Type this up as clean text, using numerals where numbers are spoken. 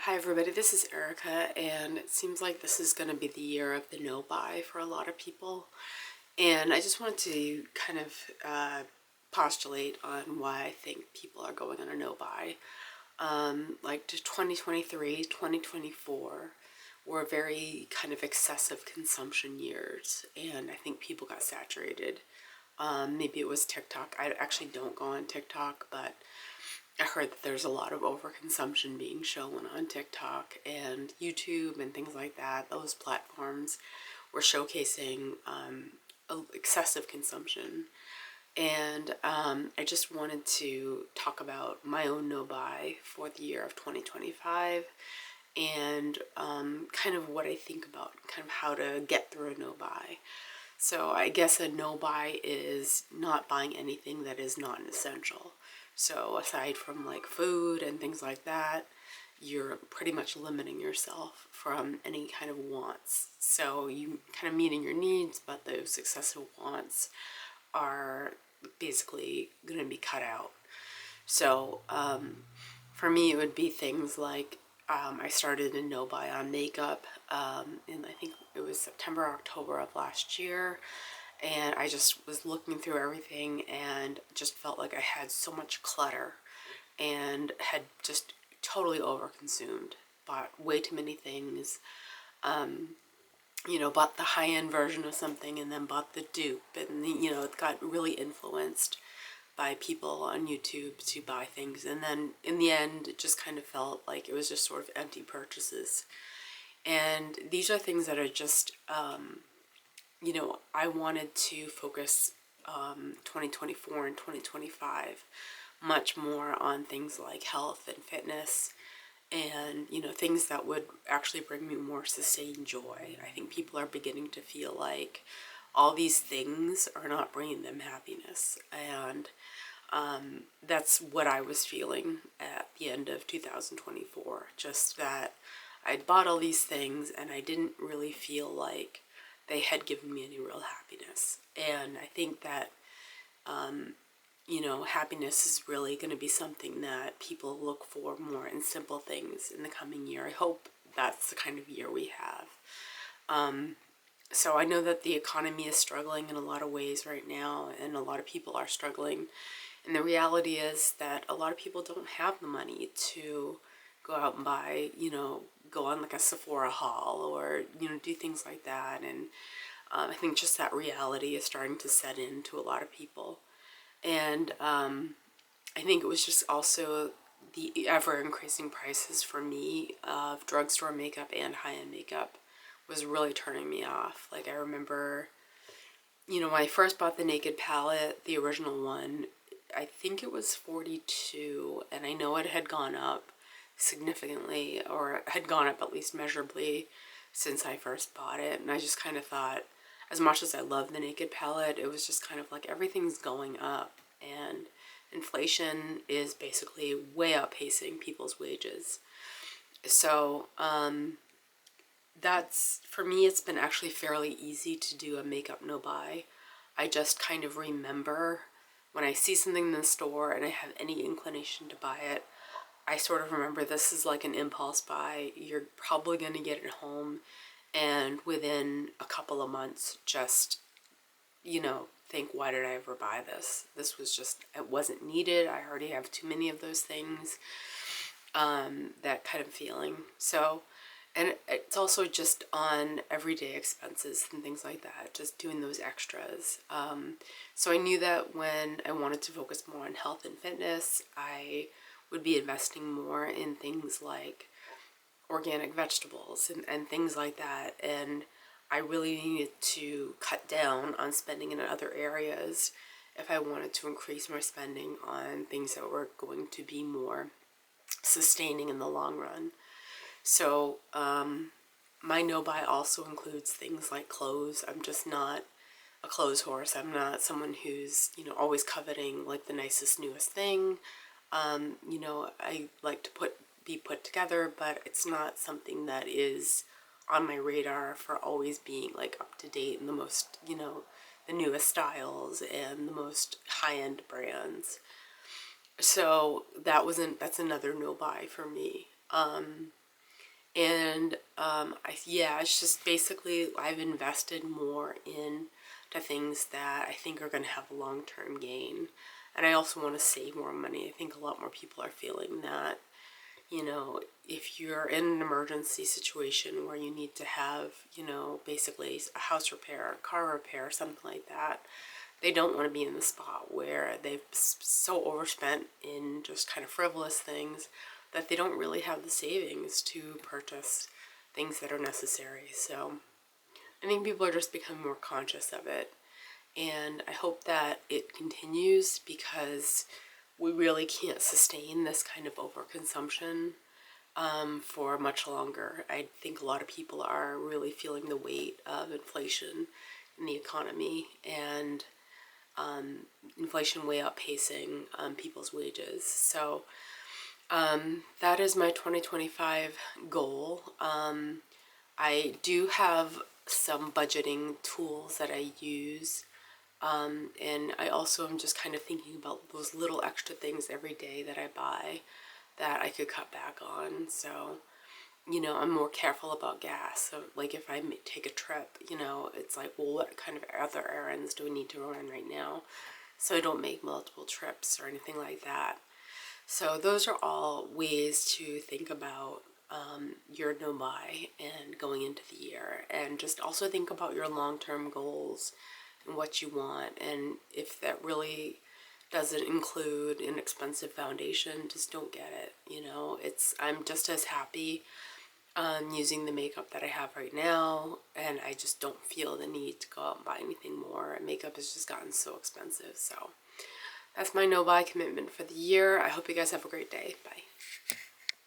Hi everybody, this is Erica, and it seems like this is going to be the year of the no buy for a lot of people. And I just wanted to kind of postulate on why I think people are going on a no buy. Like 2023, 2024 were very kind of excessive consumption years, and I think people got saturated. Maybe it was TikTok. I actually don't go on TikTok, but I heard that there's a lot of overconsumption being shown on TikTok and YouTube and things like that. Those platforms were showcasing excessive consumption. And I just wanted to talk about my own no buy for the year of 2025 and kind of what I think about kind of how to get through a no buy. So I guess a no buy is not buying anything that is not an essential. So aside from like food and things like that, you're pretty much limiting yourself from any kind of wants. So you kind of meeting your needs, but those excessive wants are basically going to be cut out. So for me, it would be things like I started a no buy on makeup in I think it was September, October of last year. And I just was looking through everything and just felt like I had so much clutter and had just totally overconsumed. Bought way too many things. Bought the high-end version of something and then bought the dupe. And, it got really influenced by people on YouTube to buy things. And then in the end, it just kind of felt like it was just sort of empty purchases. And these are things that are just, I wanted to focus 2024 and 2025 much more on things like health and fitness and, things that would actually bring me more sustained joy. I think people are beginning to feel like all these things are not bringing them happiness. And that's what I was feeling at the end of 2024. Just that I'd bought all these things and I didn't really feel like they had given me any real happiness. And I think that, happiness is really going to be something that people look for more in simple things in the coming year. I hope that's the kind of year we have. So I know that the economy is struggling in a lot of ways right now, and a lot of people are struggling. And the reality is that a lot of people don't have the money to go out and buy, go on like a Sephora haul or, do things like that. And I think just that reality is starting to set into a lot of people. And I think it was just also the ever-increasing prices for me of drugstore makeup and high-end makeup was really turning me off. Like I remember, when I first bought the Naked palette, the original one, I think it was 42, and I know it had gone up significantly, or had gone up at least measurably since I first bought it. And I just kind of thought, as much as I love the Naked palette, it was just kind of like everything's going up, and inflation is basically way outpacing people's wages. So that's, for me, it's been actually fairly easy to do a makeup no buy. I just kind of remember when I see something in the store and I have any inclination to buy it, I sort of remember this is like an impulse buy. You're probably going to get it home, and within a couple of months, just, think, why did I ever buy this? This was just, it wasn't needed. I already have too many of those things, that kind of feeling. So, and it's also just on everyday expenses and things like that, just doing those extras. So I knew that when I wanted to focus more on health and fitness, I would be investing more in things like organic vegetables and things like that. And I really needed to cut down on spending in other areas if I wanted to increase my spending on things that were going to be more sustaining in the long run. So my no buy also includes things like clothes. I'm just not a clothes horse. I'm not someone who's, always coveting like the nicest, newest thing. I like to be put together, but it's not something that is on my radar for always being like up to date and the most, the newest styles and the most high-end brands. So that's another no buy for me. And yeah, it's just basically I've invested more in to things that I think are going to have a long-term gain. And I also want to save more money. I think a lot more people are feeling that, you know, if you're in an emergency situation where you need to have, you know, basically a house repair, a car repair, something like that, they don't want to be in the spot where they've so overspent in just kind of frivolous things that they don't really have the savings to purchase things that are necessary. So I think people are just becoming more conscious of it. And I hope that it continues because we really can't sustain this kind of overconsumption for much longer. I think a lot of people are really feeling the weight of inflation in the economy, and inflation way outpacing people's wages. So that is my 2025 goal. I do have some budgeting tools that I use. And I also am just kind of thinking about those little extra things every day that I buy that I could cut back on. So, you know, I'm more careful about gas. So, like, if I take a trip, you know, it's like, well, what kind of other errands do we need to run right now? So I don't make multiple trips or anything like that. So those are all ways to think about your no-buy and going into the year. And just also think about your long-term goals and what you want. And if that really doesn't include an expensive foundation, just don't get it. You know, I'm just as happy using the makeup that I have right now, and I just don't feel the need to go out and buy anything more. Makeup has just gotten so expensive. So that's my no-buy commitment for the year. I hope you guys have a great day. Bye.